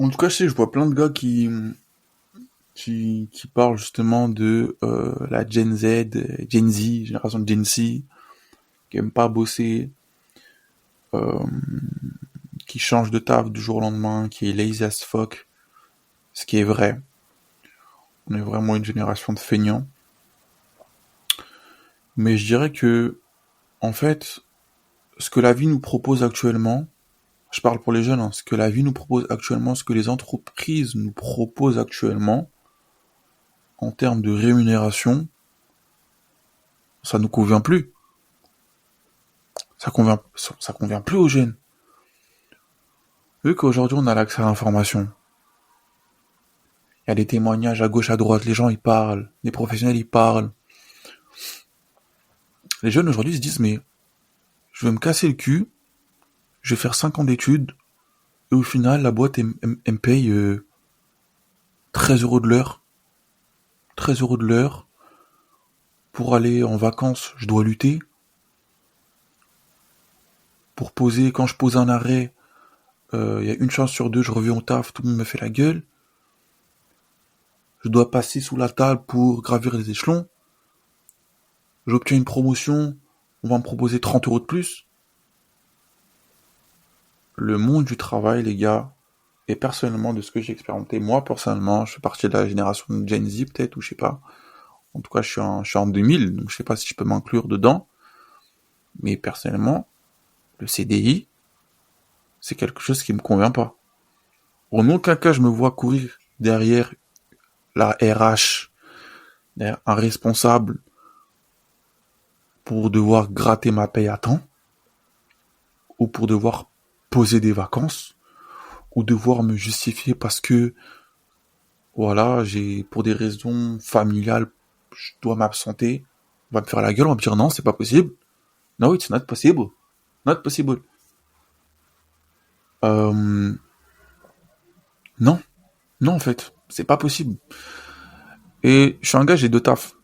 En tout cas, je vois plein de gars qui parlent justement de la Gen Z, Gen Z, génération de Gen Z, qui aime pas bosser, euh, qui change de taf du jour au lendemain, qui est lazy as fuck, ce qui est vrai. On est vraiment une génération de feignants. Mais je dirais que, en fait, ce que la vie nous propose actuellement, je parle pour les jeunes, hein, ce que la vie nous propose actuellement, ce que les entreprises nous proposent actuellement, en termes de rémunération, ça nous convient plus. Ça convient plus aux jeunes. Vu qu'aujourd'hui on a l'accès à l'information, il y a des témoignages à gauche, à droite, les gens ils parlent, les professionnels ils parlent. Les jeunes aujourd'hui se disent mais je vais me casser le cul, je vais faire 5 ans d'études, et au final la boîte elle me paye 13 euros de l'heure. 13 euros de l'heure, pour aller en vacances, je dois lutter. Pour poser, quand je pose un arrêt, il y a une chance sur deux, je reviens au taf, tout le monde me fait la gueule. Je dois passer sous la table pour gravir les échelons. J'obtiens une promotion, on va me proposer 30 euros de plus. Le monde du travail, les gars, et personnellement, de ce que j'ai expérimenté, moi, personnellement, je fais partie de la génération de Gen Z, peut-être, ou je sais pas. En tout cas, je suis en 2000, donc je sais pas si je peux m'inclure dedans. Mais personnellement, le CDI, c'est quelque chose qui me convient pas. En aucun cas, je me vois courir derrière la RH, derrière un responsable pour devoir gratter ma paye à temps, ou pour devoir poser des vacances, ou devoir me justifier parce que, voilà, pour des raisons familiales, je dois m'absenter. On va me faire la gueule, on va me dire non, c'est pas possible. No, it's not possible. Not possible. Euh, non, non en fait, c'est pas possible. Et je suis un gars, j'ai deux tafs,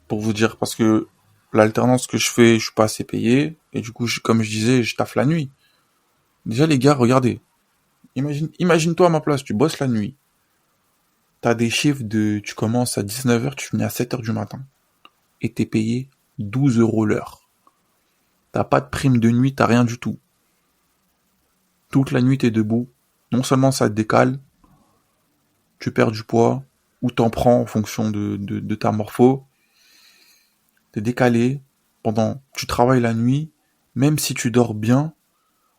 pour vous dire, parce que l'alternance que je fais, je suis pas assez payé, et du coup, comme je disais, je taffe la nuit. Déjà les gars, regardez, imagine-toi à ma place, tu bosses la nuit, t'as des chiffres tu commences à 19h, tu finis à 7h du matin, et t'es payé 12 euros l'heure. T'as pas de prime de nuit, t'as rien du tout. Toute la nuit t'es debout, non seulement ça te décale, tu perds du poids, ou t'en prends en fonction de ta morpho, t'es décalé, tu travailles la nuit, même si tu dors bien,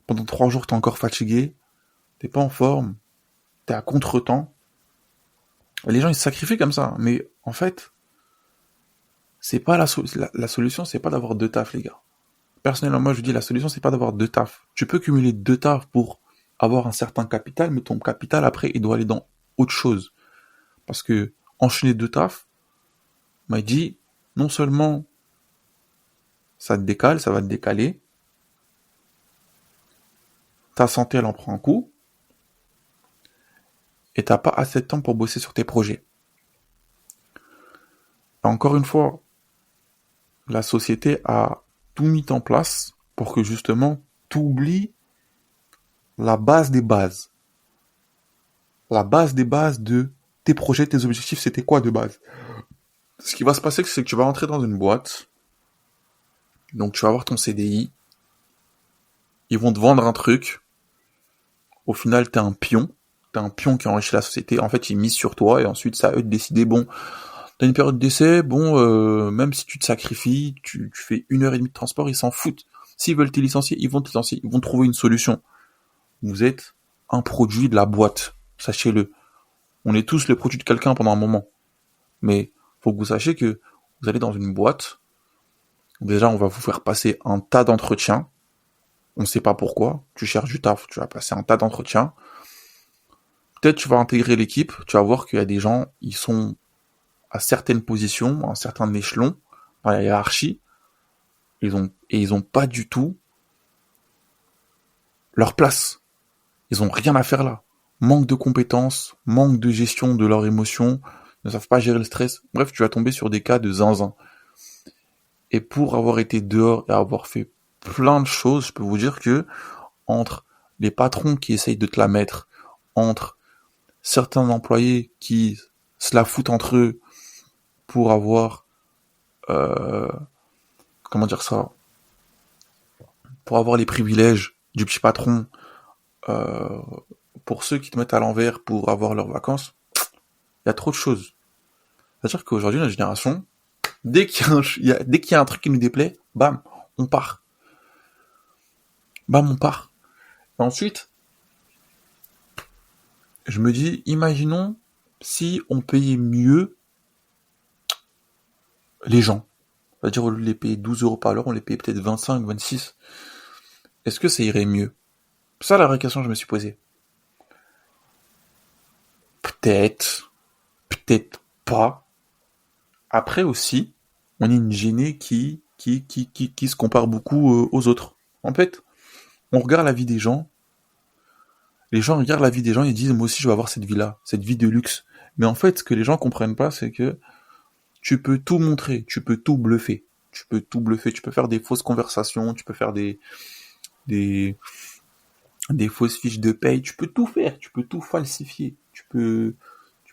pendant 3 jours t'es encore fatigué, t'es pas en forme, t'es à contre-temps. Et les gens ils se sacrifient comme ça, mais en fait, c'est pas la solution, c'est pas d'avoir deux tafs les gars. Personnellement, moi je dis la solution c'est pas d'avoir deux tafs. Tu peux cumuler deux tafs pour avoir un certain capital, mais ton capital après il doit aller dans autre chose. Parce que enchaîner deux tafs, m'a dit, non seulement ça te décale, ça va te décaler, ta santé elle en prend un coup, et t'as pas assez de temps pour bosser sur tes projets. Et encore une fois, la société a tout mis en place pour que justement t'oublies la base des bases. La base des bases de tes projets, tes objectifs, c'était quoi de base? Ce qui va se passer, c'est que tu vas entrer dans une boîte, donc tu vas avoir ton CDI, ils vont te vendre un truc, au final t'es un pion qui enrichit la société, en fait ils misent sur toi et ensuite ça à eux de décider, bon, t'as une période d'essai, bon, même si tu te sacrifies, tu fais 1 heure et demie de transport, ils s'en foutent. S'ils veulent te licencier, ils vont te licencier, ils vont trouver une solution. Vous êtes un produit de la boîte, sachez-le. On est tous le produit de quelqu'un pendant un moment. Mais faut que vous sachiez que vous allez dans une boîte, déjà on va vous faire passer un tas d'entretiens, on ne sait pas pourquoi, tu cherches du taf, tu vas passer un tas d'entretiens, peut-être tu vas intégrer l'équipe, tu vas voir qu'il y a des gens, ils sont à certaines positions, à un certain échelon, dans la hiérarchie, ils ont pas du tout leur place. Ils ont rien à faire là. Manque de compétences, manque de gestion de leurs émotions, ne savent pas gérer le stress. Bref, tu vas tomber sur des cas de zinzin. Et pour avoir été dehors et avoir fait plein de choses, je peux vous dire que entre les patrons qui essayent de te la mettre, entre certains employés qui se la foutent entre eux pour avoir, euh, comment dire ça, pour avoir les privilèges du petit patron, euh, pour ceux qui te mettent à l'envers pour avoir leurs vacances, il y a trop de choses. C'est-à-dire qu'aujourd'hui, notre génération, dès qu'il y a un truc qui nous déplaît, bam, on part. Bam, on part. Et ensuite, je me dis, imaginons si on payait mieux les gens. C'est-à-dire, au lieu de les payer 12 euros par l'heure, on les payait peut-être 25, 26. Est-ce que ça irait mieux? C'est ça la vraie question que je me suis posée. Peut-être, peut-être pas. Après aussi, on est une gênée qui se compare beaucoup aux autres. En fait, on regarde la vie des gens, les gens regardent la vie des gens et disent moi aussi je vais avoir cette vie-là, cette vie de luxe. Mais en fait, ce que les gens comprennent pas, c'est que tu peux tout montrer, tu peux tout bluffer. Tu peux tout bluffer, tu peux faire des fausses conversations, tu peux faire des, des fausses fiches de paye, tu peux tout faire, tu peux tout falsifier.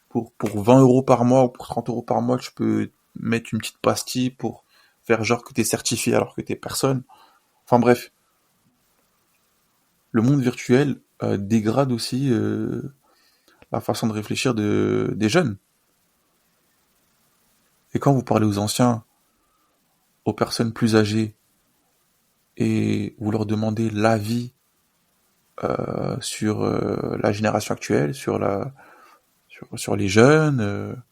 Pour 20 euros par mois ou pour 30 euros par mois, tu peux mettre une petite pastille pour faire genre que t'es certifié alors que t'es personne. Enfin bref, le monde virtuel dégrade aussi la façon de réfléchir des jeunes. Et quand vous parlez aux anciens, aux personnes plus âgées, et vous leur demandez l'avis sur la génération actuelle, sur les jeunes,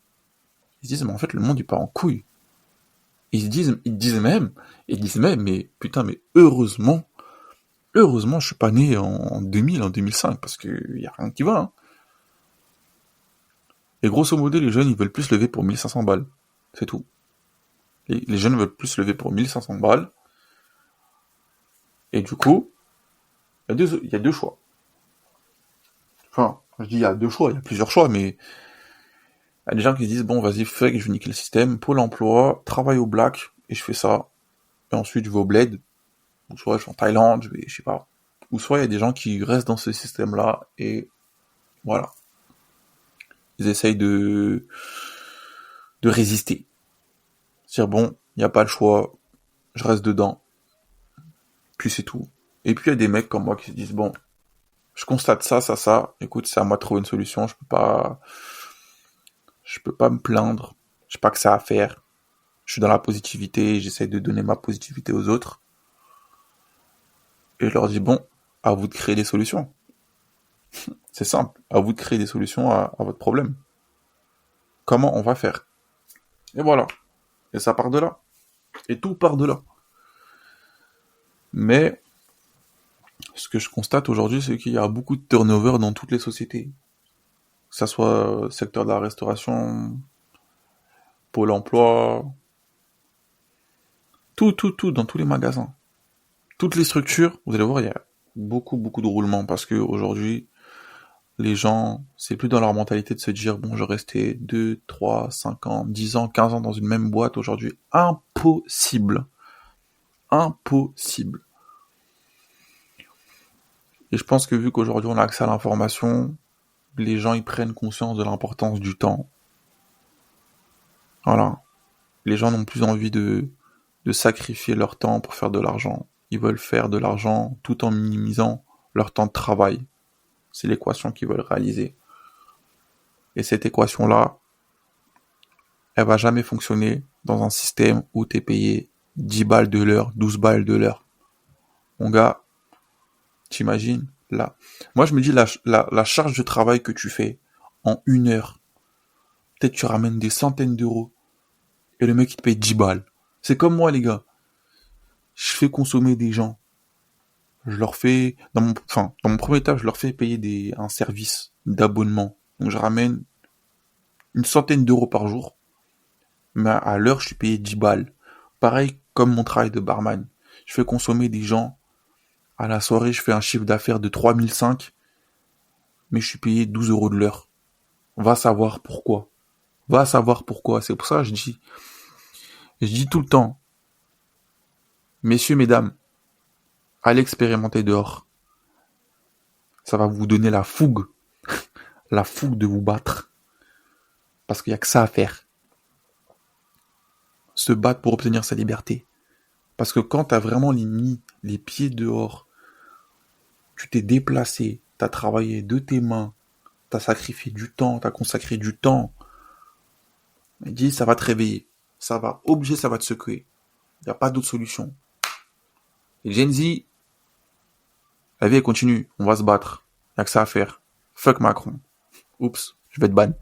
ils se disent mais en fait le monde il part en couille. Ils disent même, mais putain, mais heureusement je suis pas né en 2000, en 2005, parce que y a rien qui va, hein. Et grosso modo, les jeunes, ils veulent plus se lever pour 1500 balles. C'est tout. Les jeunes veulent plus se lever pour 1500 balles. Et du coup, il y a deux choix. Enfin, je dis il y a deux choix, il y a plusieurs choix, mais il y a des gens qui se disent, bon, vas-y, fuck, je vais niquer le système. Pôle emploi, travail au black, et je fais ça. Et ensuite, je vais au bled. Ou soit je vais en Thaïlande, je sais pas. Ou soit il y a des gens qui restent dans ce système-là, et voilà. Ils essayent de résister. C'est-à-dire, bon, il n'y a pas le choix, je reste dedans, puis c'est tout. Et puis il y a des mecs comme moi qui se disent, bon, je constate ça, écoute, c'est à moi de trouver une solution, je peux pas me plaindre, j'ai pas que ça à faire, je suis dans la positivité, j'essaie de donner ma positivité aux autres, et je leur dis, bon, à vous de créer des solutions. C'est simple, à vous de créer des solutions à votre problème. Comment on va faire? Et voilà. Et ça part de là. Et tout part de là. Mais ce que je constate aujourd'hui, c'est qu'il y a beaucoup de turnover dans toutes les sociétés. Que ça soit secteur de la restauration, Pôle emploi, tout, dans tous les magasins. Toutes les structures, vous allez voir, il y a beaucoup de roulements parce que aujourd'hui, les gens, c'est plus dans leur mentalité de se dire, bon, je restais 2, 3, 5 ans, 10 ans, 15 ans dans une même boîte aujourd'hui. Impossible. Impossible. Et je pense que vu qu'aujourd'hui on a accès à l'information, les gens ils prennent conscience de l'importance du temps. Voilà. Les gens n'ont plus envie de sacrifier leur temps pour faire de l'argent. Ils veulent faire de l'argent tout en minimisant leur temps de travail. C'est l'équation qu'ils veulent réaliser. Et cette équation-là, elle va jamais fonctionner dans un système où t'es payé 10 balles de l'heure, 12 balles de l'heure. Mon gars, t'imagines, là. Moi, je me dis, la charge de travail que tu fais en 1 heure, peut-être tu ramènes des centaines d'euros, et le mec, il te paye 10 balles. C'est comme moi, les gars. Je fais consommer des gens. Je leur fais, dans mon premier étape, je leur fais payer un service d'abonnement. Donc, je ramène une centaine d'euros par jour, mais à l'heure, je suis payé 10 balles. Pareil comme mon travail de barman. Je fais consommer des gens. À la soirée, je fais un chiffre d'affaires de 3005, mais je suis payé 12 euros de l'heure. Va savoir pourquoi. Va savoir pourquoi. C'est pour ça que je dis tout le temps, messieurs, mesdames, allez expérimenter dehors. Ça va vous donner la fougue. la fougue de vous battre. Parce qu'il y a que ça à faire. Se battre pour obtenir sa liberté. Parce que quand t'as vraiment mis les pieds dehors, tu t'es déplacé, t'as travaillé de tes mains, t'as sacrifié du temps, t'as consacré du temps, il dit ça va te réveiller. Ça va ça va te secouer. Il n'y a pas d'autre solution. Et Gen Z, la vie elle continue, on va se battre. Il n'y a que ça à faire. Fuck Macron. Oups, je vais te ban.